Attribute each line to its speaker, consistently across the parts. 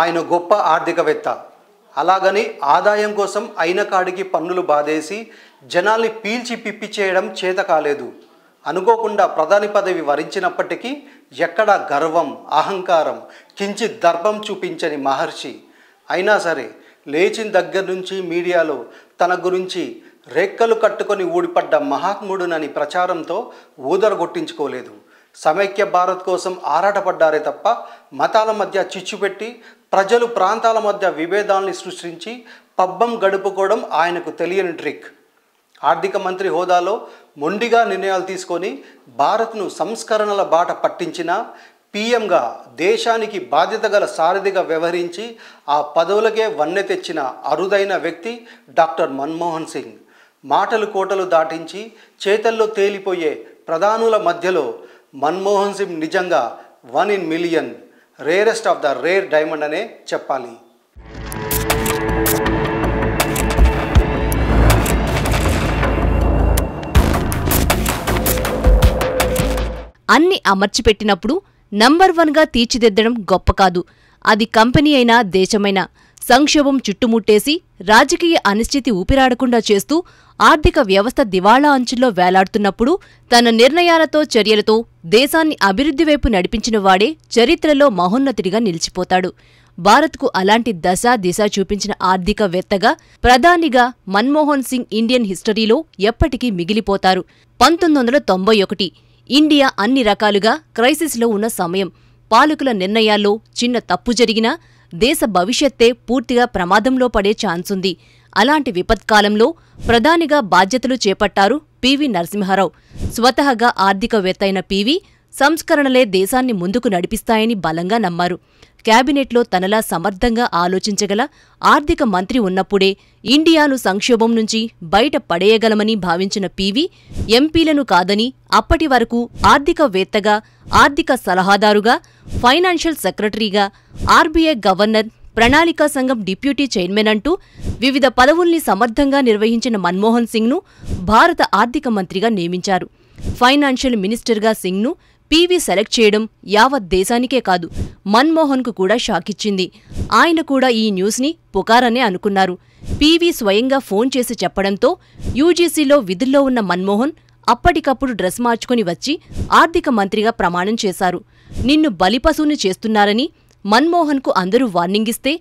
Speaker 1: ఆయన గొప్ప ఆర్థికవేత్త. అలాగని ఆదాయం కోసం అయిన కాడికి పన్నులు బాధేసి జనాల్ని పీల్చి పిప్పి చేయడం చేత కాలేదు. అనుకోకుండా ప్రధాని పదవి వరించినప్పటికీ ఎక్కడా గర్వం, అహంకారం, కించిత్ దర్పం చూపించని మహర్షి. అయినా సరే లేచిన దగ్గర నుంచి మీడియాలో తన గురించి రెక్కలు కట్టుకొని ఊడిపడ్డ మహాత్ముడునని ప్రచారంతో ఊదరగొట్టించుకోలేదు. సమైక్య భారత్ కోసం ఆరాటపడ్డారే తప్ప మతాల మధ్య చిచ్చుపెట్టి ప్రజలు ప్రాంతాల మధ్య విభేదాల్ని సృష్టించి పబ్బం గడుపుకోవడం ఆయనకు తెలియని ట్రిక్. ఆర్థిక మంత్రి హోదాలో మొండిగా నిర్ణయాలు తీసుకొని భారత్ను సంస్కరణల బాట పట్టించిన పీఎంగా దేశానికి బాధ్యత గల సారథిగా వ్యవహరించి ఆ పదవులకే వన్నె తెచ్చిన అరుదైన వ్యక్తి డాక్టర్ మన్మోహన్ సింగ్. మాటలు కోటలు దాటించి చేతల్లో తేలిపోయే ప్రధానుల మధ్యలో మన్మోహన్ సింగ్ నిజంగా 1 in million, rarest of the rare diamond అనే చెప్పాలి.
Speaker 2: అన్ని అమర్చిపెట్టినప్పుడు నంబర్ 1గా తీర్చిదిద్దడం గొప్ప కాదు. అది కంపెనీ అయినా దేశమైనా. సంక్షోభం చుట్టుముట్టేసి రాజకీయ అనిశ్చితి ఊపిరాడకుండా చేస్తూ ఆర్థిక వ్యవస్థ దివాళా అంచుల్లో వేలాడుతున్నప్పుడు తన నిర్ణయాలతో చర్యలతో దేశాన్ని అభివృద్ధి వైపు నడిపించిన వాడే చరిత్రలో మహోన్నతుడిగా నిలిచిపోతాడు. భారత్కు అలాంటి దశ దిశ చూపించిన ఆర్థికవేత్తగా, ప్రధానిగా మన్మోహన్ సింగ్ ఇండియన్ హిస్టరీలో ఎప్పటికీ మిగిలిపోతారు. 1991 ఇండియా అన్ని రకాలుగా క్రైసిస్లో ఉన్న సమయం. పాలకుల నిర్ణయాల్లో చిన్న తప్పు జరిగినా దేశ భవిష్యత్తే పూర్తిగా ప్రమాదంలో పడే ఛాన్సుంది. అలాంటి విపత్కాలంలో ప్రధానిగా బాధ్యతలు చేపట్టారు పివి నరసింహారావు. స్వతహాగా ఆర్థికవేత్త అయిన పివి సంస్కరణలే దేశాన్ని ముందుకు నడిపిస్తాయని బలంగా నమ్మారు. క్యాబినెట్లో తనలా సమర్థంగా ఆలోచించగల ఆర్థిక మంత్రి ఉన్నప్పుడే ఇండియాను సంక్షోభం నుంచి బయట పడేయగలమని భావించిన పివి ఎంపీలను కాదని అప్పటి వరకు ఆర్థికవేత్తగా, ఆర్థిక సలహాదారుగా, ఫైనాన్షియల్ సెక్రటరీగా, ఆర్బీఐ గవర్నర్, ప్రణాళికా సంఘం డిప్యూటీ చైర్మన్ అంటూ వివిధ పదవుల్ని సమర్థంగా నిర్వహించిన మన్మోహన్ సింగ్ను భారత ఆర్థిక మంత్రిగా నియమించారు. ఫైనాన్షియల్ మినిస్టర్గా సింగ్ను పివి సెలెక్ట్ చేయడం యావత్ దేశానికే కాదు, మన్మోహన్కు కూడా షాకిచ్చింది. ఆయన కూడా ఈ న్యూస్ని పుకారనే అనుకున్నారు. పివి స్వయంగా ఫోన్ చేసి చెప్పడంతో యూజీసీలో విధుల్లో ఉన్న మన్మోహన్ అప్పటికప్పుడు డ్రెస్ మార్చుకుని వచ్చి ఆర్థిక మంత్రిగా ప్రమాణం చేశారు. నిన్ను బలిపశువుని చేస్తున్నారని మన్మోహన్కు అందరూ వార్నింగిస్తే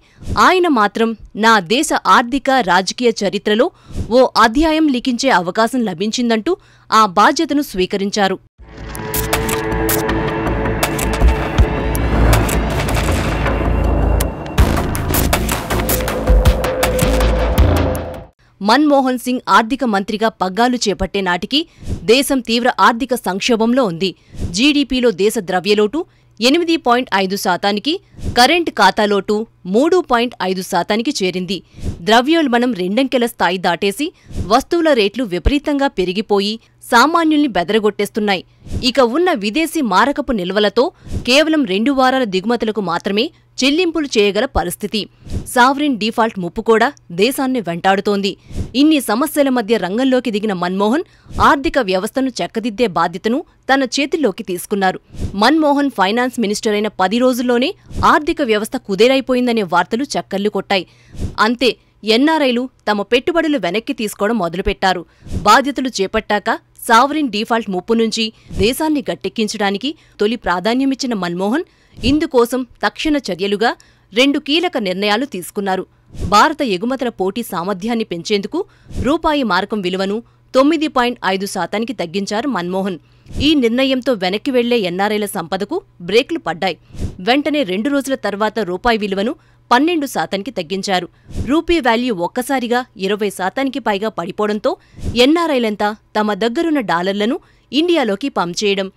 Speaker 2: ఆయన మాత్రం నా దేశ ఆర్థిక, రాజకీయ చరిత్రలో ఓ అధ్యాయం లిఖించే అవకాశం లభించిందంటూ ఆ బాధ్యతను స్వీకరించారు. మన్మోహన్ సింగ్ ఆర్థిక మంత్రిగా పగ్గాలు చేపట్టే నాటికి దేశం తీవ్ర ఆర్థిక సంక్షోభంలో ఉంది. జీడీపీలో దేశ ద్రవ్యలోటు 8.5%, కరెంట్ ఖాతాలోటు 3.5%కి చేరింది. ద్రవ్యోల్బణం రెండంకెల స్థాయి దాటేసి వస్తువుల రేట్లు విపరీతంగా పెరిగిపోయి సామాన్యుల్ని బెదరగొట్టేస్తున్నాయి. ఇక ఉన్న విదేశీ మారకపు నిల్వలతో కేవలం 2 వారాల దిగుమతులకు మాత్రమే చెల్లింపులు చేయగల పరిస్థితి. సావరిన్ డిఫాల్ట్ ముప్పు కూడా దేశాన్ని వెంటాడుతోంది. ఇన్ని సమస్యల మధ్య రంగంలోకి దిగిన మన్మోహన్ ఆర్థిక వ్యవస్థను చక్కదిద్దే బాధ్యతను తన చేతుల్లోకి తీసుకున్నారు. మన్మోహన్ ఫైనాన్స్ మినిస్టర్ అయిన 10 రోజుల్లోనే ఆర్థిక వ్యవస్థ కుదేరైపోయిందనే వార్తలు చక్కర్లు కొట్టాయి. అంతే, ఎన్ఆర్ఐలు తమ పెట్టుబడులు వెనక్కి తీసుకోవడం మొదలుపెట్టారు. బాధ్యతలు చేపట్టాక సావరిన్ డిఫాల్ట్ ముప్పు నుంచి దేశాన్ని గట్టెక్కించడానికి తొలి ప్రాధాన్యమిచ్చిన మన్మోహన్ ఇందుకోసం తక్షణ చర్యలుగా 2 కీలక నిర్ణయాలు తీసుకున్నారు. భారత ఎగుమతుల పోటీ సామర్థ్యాన్ని పెంచేందుకు రూపాయి మారకం విలువను 9.5%కి తగ్గించారు మన్మోహన్. ఈ నిర్ణయంతో వెనక్కి వెళ్లే ఎన్ఆర్ఐల సంపదకు బ్రేక్లు పడ్డాయి. వెంటనే 2 రోజుల తర్వాత రూపాయి విలువను 12%కి తగ్గించారు. రూపీ వాల్యూ ఒక్కసారిగా 20%కి పైగా పడిపోవడంతో ఎన్ఆర్ఐలంతా తమ దగ్గరున్న డాలర్లను ఇండియాలోకి పంప్ చేయడం,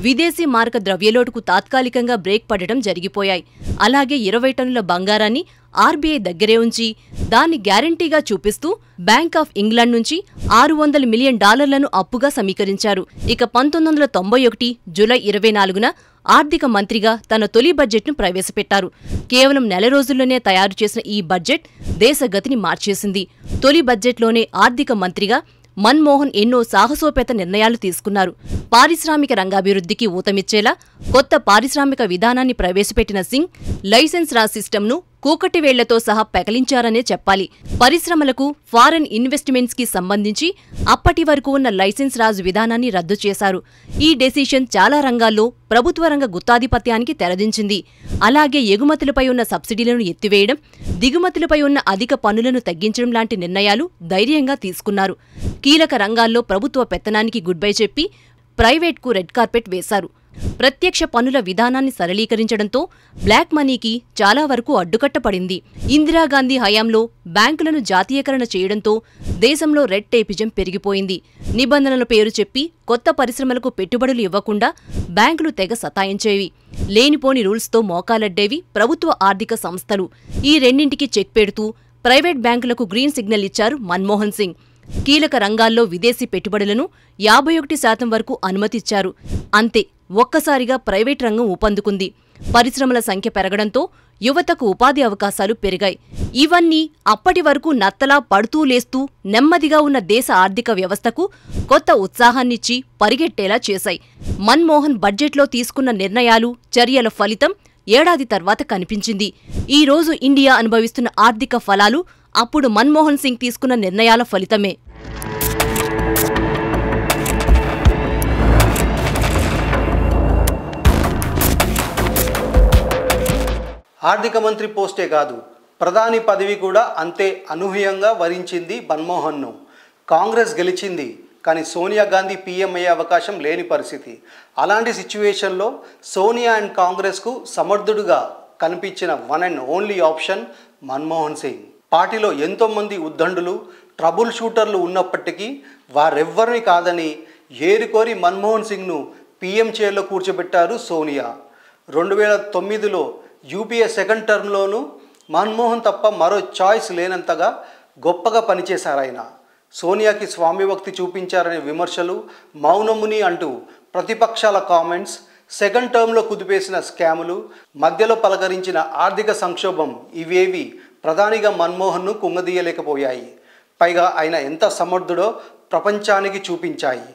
Speaker 2: విదేశీ మారక ద్రవ్యలోటుకు తాత్కాలికంగా బ్రేక్ పడటం జరిగిపోయాయి. అలాగే 20 టన్నుల బంగారాన్ని ఆర్బీఐ దగ్గరే ఉంచి దాన్ని గ్యారంటీగా చూపిస్తూ బ్యాంక్ ఆఫ్ ఇంగ్లాండ్ నుంచి $600 మిలియన్ అప్పుగా సమీకరించారు. ఇక 1991 జూలై 24న ఆర్థిక మంత్రిగా తన తొలి బడ్జెట్ను ప్రవేశపెట్టారు. కేవలం 4 రోజుల్లోనే తయారు చేసిన ఈ బడ్జెట్ దేశ గతిని మార్చేసింది. తొలి బడ్జెట్లోనే ఆర్థిక మంత్రిగా మన్మోహన్ ఎన్నో సాహసోపేత నిర్ణయాలు తీసుకున్నారు. పారిశ్రామిక రంగాభివృద్ధికి ఊతమిచ్చేలా కొత్త పారిశ్రామిక విధానాన్ని ప్రవేశపెట్టిన సింగ్ లైసెన్స్ రాజ్ సిస్టమ్ను కూకటివేళ్లతో సహా పెకలించారనే చెప్పాలి. పరిశ్రమలకు, ఫారెన్ ఇన్వెస్ట్మెంట్స్ కి సంబంధించి అప్పటి వరకు ఉన్న లైసెన్స్ రాజు విధానాన్ని రద్దు చేశారు. ఈ డెసిషన్ చాలా రంగాల్లో ప్రభుత్వ రంగ గుత్తాధిపత్యానికి తెరదించింది. అలాగే ఎగుమతులపై ఉన్న సబ్సిడీలను ఎత్తివేయడం, దిగుమతులపై ఉన్న అధిక పన్నులను తగ్గించడం లాంటి నిర్ణయాలు ధైర్యంగా తీసుకున్నారు. కీలక రంగాల్లో ప్రభుత్వ పెత్తనానికి గుడ్ బై చెప్పి ప్రైవేట్కు రెడ్ కార్పెట్ వేశారు. ప్రత్యక్ష పన్నుల విధానాన్ని సరళీకరించడంతో బ్లాక్ మనీకి చాలా వరకు అడ్డుకట్టపడింది. ఇందిరాగాంధీ హయాంలో బ్యాంకులను జాతీయకరణ చేయడంతో దేశంలో రెడ్ టేపిజం పెరిగిపోయింది. నిబంధనల పేరు చెప్పి కొత్త పరిశ్రమలకు పెట్టుబడులు ఇవ్వకుండా బ్యాంకులు తెగ సతాయించేవి. లేనిపోని రూల్స్తో మోకాలడ్డేవి ప్రభుత్వ ఆర్థిక సంస్థలు. ఈ రెండింటికి చెక్ పెడుతూ ప్రైవేట్ బ్యాంకులకు గ్రీన్ సిగ్నల్ ఇచ్చారు మన్మోహన్ సింగ్. కీలక రంగాల్లో విదేశీ పెట్టుబడులను 51% వరకు అనుమతిచ్చారు. అంతే, ఒక్కసారిగా ప్రైవేట్ రంగం ఊపందుకుంది. పరిశ్రమల సంఖ్య పెరగడంతో యువతకు ఉపాధి అవకాశాలు పెరిగాయి. ఇవన్నీ అప్పటి వరకు నత్తలా పడుతూ లేస్తూ నెమ్మదిగా ఉన్న దేశ ఆర్థిక వ్యవస్థకు కొత్త ఉత్సాహాన్నిచ్చి పరిగెట్టేలా చేశాయి. మన్మోహన్ బడ్జెట్లో తీసుకున్న నిర్ణయాలు, చర్యల ఫలితం ఏడాది తర్వాత కనిపించింది. ఈ రోజు ఇండియా అనుభవిస్తున్న ఆర్థిక ఫలాలు అప్పుడు మన్మోహన్ సింగ్ తీసుకున్న నిర్ణయాల ఫలితమే.
Speaker 1: ఆర్థిక మంత్రి పోస్టే కాదు, ప్రధాని పదవి కూడా అంతే అనూహ్యంగా వరించింది మన్మోహన్ను. కాంగ్రెస్ గెలిచింది, కానీ సోనియా గాంధీ పీఎం అయ్యే అవకాశం లేని పరిస్థితి. అలాంటి సిచ్యువేషన్లో సోనియా అండ్ కాంగ్రెస్కు సమర్థుడుగా కనిపించిన one and only option Manmohan Singh. పార్టీలో ఎంతోమంది ఉద్దండులు, ట్రబుల్ షూటర్లు ఉన్నప్పటికీ వారెవ్వరిని కాదని ఏరికోరి మన్మోహన్ సింగ్ను పీఎం చైర్లో కూర్చోబెట్టారు సోనియా. 2009లో యూపీఏ సెకండ్ టర్మ్లోనూ మన్మోహన్ తప్ప మరో చాయిస్ లేనంతగా గొప్పగా పనిచేశారు ఆయన. సోనియాకి స్వామిభక్తి చూపించారనే విమర్శలు, మౌనముని అంటూ ప్రతిపక్షాల కామెంట్స్, సెకండ్ టర్మ్లో కుదిపేసిన స్కాములు, మధ్యలో పలకరించిన ఆర్థిక సంక్షోభం ఇవేవి ప్రధానిగా మన్మోహన్ను కుంగదీయలేకపోయాయి. పైగా ఆయన ఎంత సమర్థుడో ప్రపంచానికి చూపించాయి.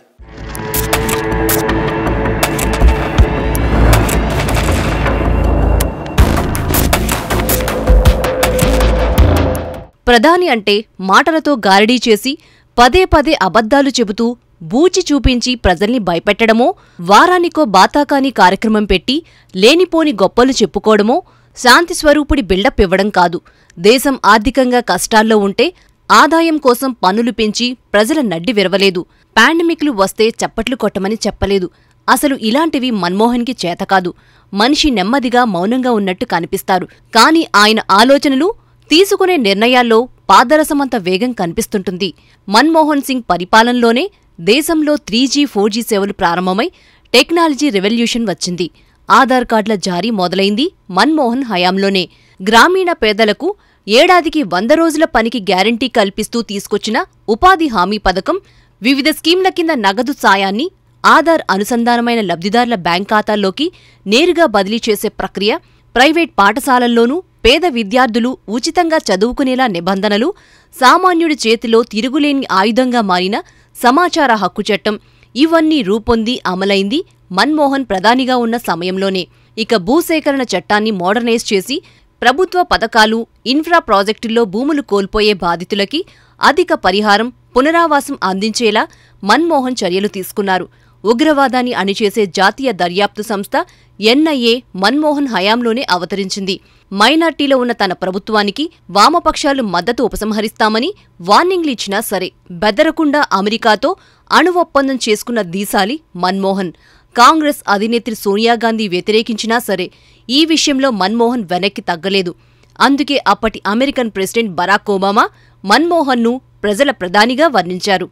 Speaker 2: ప్రధాని అంటే మాటలతో గారడీ చేసి పదే పదే అబద్ధాలు చెబుతూ బూచి చూపించి ప్రజల్ని భయపెట్టడమో, వారానికో బాతాకాని కార్యక్రమం పెట్టి లేనిపోని గొప్పలు చెప్పుకోవడమో, శాంతి స్వరూపుడి బిల్డప్ ఇవ్వడం కాదు. దేశం ఆర్థికంగా కష్టాల్లో ఉంటే ఆదాయం కోసం పన్నులు పెంచి ప్రజల నడ్డి విరవలేదు. పాండమిక్లు వస్తే చప్పట్లు కొట్టమని చెప్పలేదు. అసలు ఇలాంటివి మన్మోహన్కి చేతకాదు. మనిషి నెమ్మదిగా మౌనంగా ఉన్నట్టు కనిపిస్తారు. కాని ఆయన ఆలోచనలు, తీసుకునే నిర్ణయాల్లో పాదరసమంత వేగం కనిపిస్తుంటుంది. మన్మోహన్ సింగ్ పరిపాలనలోనే దేశంలో 3G, 4G సేవలు ప్రారంభమై టెక్నాలజీ రెవల్యూషన్ వచ్చింది. ఆధార్ కార్డుల జారీ మొదలైంది మన్మోహన్ హయాంలోనే. గ్రామీణ పేదలకు ఏడాదికి 100 రోజుల పనికి గ్యారంటీ కల్పిస్తూ తీసుకొచ్చిన ఉపాధి హామీ పథకం, వివిధ స్కీంల కింద నగదు సాయాన్ని ఆధార్ అనుసంధానమైన లబ్ధిదారుల బ్యాంక్ ఖాతాల్లోకి నేరుగా బదిలీ చేసే ప్రక్రియ, ప్రైవేట్ పాఠశాలల్లోనూ పేద విద్యార్థులు ఉచితంగా చదువుకునేలా నిబంధనలు, సామాన్యుడి చేతిలో తిరుగులేని ఆయుధంగా మారిన సమాచార హక్కు చట్టం, ఇవన్నీ రూపొంది అమలైంది మన్మోహన్ ప్రధానిగా ఉన్న సమయంలోనే. ఇక భూసేకరణ చట్టాన్ని మోడర్నైజ్ చేసి ప్రభుత్వ పథకాలు, ఇన్ఫ్రా ప్రాజెక్టుల్లో భూములు కోల్పోయే బాధితులకి అధిక పరిహారం, పునరావాసం అందించేలా మన్మోహన్ చర్యలు తీసుకున్నారు. ఉగ్రవాదాన్ని అణిచేసే జాతీయ దర్యాప్తు సంస్థ ఎన్ఐఏ మన్మోహన్ హయాంలోనే అవతరించింది. మైనార్టీలో ఉన్న తన ప్రభుత్వానికి వామపక్షాలు మద్దతు ఉపసంహరిస్తామని వార్నింగ్లిచ్చినా సరే బెదరకుండా అమెరికాతో అణు ఒప్పందం చేసుకున్న దీశాలి మన్మోహన్. కాంగ్రెస్ అధినేత్రి సోనియాగాంధీ వ్యతిరేకించినా సరే ఈ విషయంలో మన్మోహన్ వెనక్కి తగ్గలేదు. అందుకే అప్పటి అమెరికన్ ప్రెసిడెంట్ బరాక్ ఒబామా మన్మోహన్ను ప్రజల ప్రధానిగా వర్ణించారు.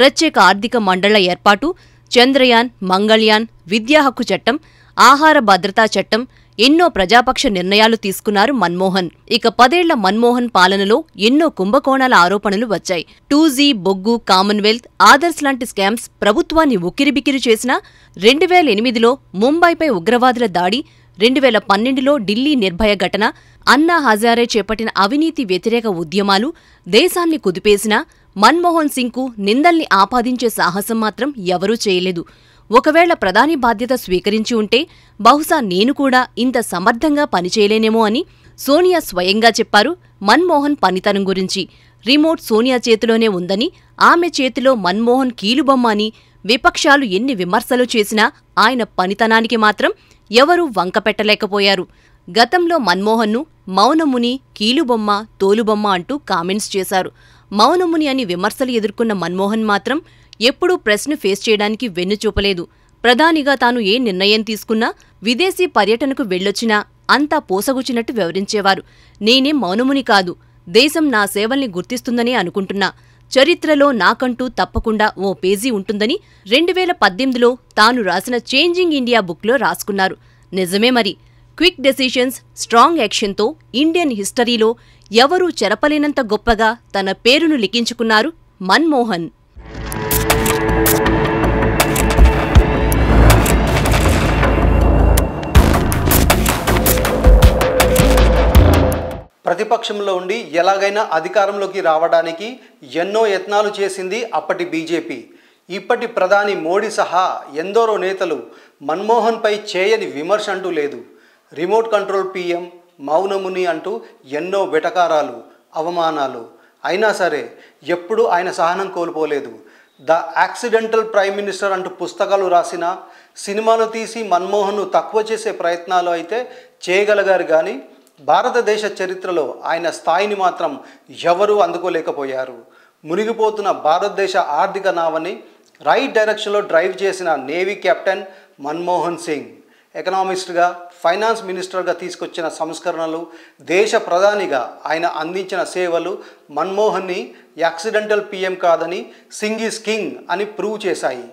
Speaker 2: ప్రత్యేక ఆర్థిక మండళ్ల ఏర్పాటు, చంద్రయాన్, మంగళ్యాన్, విద్యా హక్కు చట్టం, ఆహార భద్రతా చట్టం, ఎన్నో ప్రజాపక్ష నిర్ణయాలు తీసుకున్నారు మన్మోహన్. ఇక 10 ఏళ్ల మన్మోహన్ పాలనలో ఎన్నో కుంభకోణాల ఆరోపణలు వచ్చాయి. 2G, బొగ్గు, కామన్వెల్త్, ఆదర్శ్ లాంటి స్కామ్స్ ప్రభుత్వాన్ని ఉక్కిరిబిక్కిరి చేసినా 2008లో ముంబైపై ఉగ్రవాదుల దాడి, 2012లో ఢిల్లీ నిర్భయ ఘటన, అన్నా హజారే చేపట్టిన అవినీతి వ్యతిరేక ఉద్యమాలు దేశాన్ని కుదిపేసినా మన్మోహన్ సింగ్కు నిందల్ని ఆపాదించే సాహసం మాత్రం ఎవరూ చేయలేదు. ఒకవేళ ప్రధాని బాధ్యత స్వీకరించి ఉంటే బహుశా నేను కూడా ఇంత సమర్థంగా పనిచేయలేనేమో అని సోనియా స్వయంగా చెప్పారు మన్మోహన్ పనితనం గురించి. రిమోట్ సోనియా చేతిలోనే ఉందని, ఆమె చేతిలో మన్మోహన్ కీలుబొమ్మ అని విపక్షాలు ఎన్ని విమర్శలు చేసినా ఆయన పనితనానికి మాత్రం ఎవరూ వంకపెట్టలేకపోయారు. గతంలో మన్మోహన్ను మౌనముని, కీలుబొమ్మ, తోలుబొమ్మ అంటూ కామెంట్స్ చేశారు. మౌనముని అని విమర్శలు ఎదుర్కొన్న మన్మోహన్ మాత్రం ఎప్పుడూ ప్రెస్ను ఫేస్ చేయడానికి వెన్నుచూపలేదు. ప్రధానిగా తాను ఏ నిర్ణయం తీసుకున్నా, విదేశీ పర్యటనకు వెళ్ళొచ్చినా అంతా పూసగుచ్చినట్టు వివరించేవారు. నేనేం మౌనముని కాదు, దేశం నా సేవల్ని గుర్తిస్తుందనే అనుకుంటున్నా. చరిత్రలో నాకంటూ తప్పకుండా ఓ పేజీ ఉంటుందని 2018లో తాను రాసిన చేంజింగ్ ఇండియా బుక్లో రాసుకున్నారు. నిజమే మరి. క్విక్ డెసిషన్స్, స్ట్రాంగ్ యాక్షన్తో ఇండియన్ హిస్టరీలో ఎవరూ చెరపలేనంత గొప్పగా తన పేరును లిఖించుకున్నారు మన్మోహన్.
Speaker 1: ప్రతిపక్షంలో ఉండి ఎలాగైనా అధికారంలోకి రావడానికి ఎన్నో యత్నాలు చేసింది అప్పటి బీజేపీ. ఇప్పటి ప్రధాని మోడీ సహా ఎందరో నేతలు మన్మోహన్పై చేయని విమర్శ అంటూ లేదు. రిమోట్ కంట్రోల్ పీఎం, మౌనముని అంటూ ఎన్నో వెటకారాలు, అవమానాలు. అయినా సరే ఎప్పుడూ ఆయన సహనం కోల్పోలేదు. ద యాక్సిడెంటల్ ప్రైమ్ మినిస్టర్ అంటూ పుస్తకాలు రాసినా, సినిమాలు తీసి మన్మోహన్ను తక్కువ చేసే ప్రయత్నాలు అయితే చేయగలిగారు. కానీ భారతదేశ చరిత్రలో ఆయన స్థాయిని మాత్రం ఎవరూ అందుకోలేకపోయారు. మునిగిపోతున్న భారతదేశ ఆర్థిక నావని రైట్ డైరెక్షన్లో డ్రైవ్ చేసిన నేవీ కెప్టెన్ మన్మోహన్ సింగ్. ఎకనామిస్ట్గా, ఫైనాన్స్ మినిస్టర్గా తీసుకొచ్చిన సంస్కరణలు, దేశ ప్రధానిగా ఆయన అందించిన సేవలు మన్మోహన్ని యాక్సిడెంటల్ పీఎం కాదని, సింగ్ ఈజ్ కింగ్ అని ప్రూవ్ చేశాయి.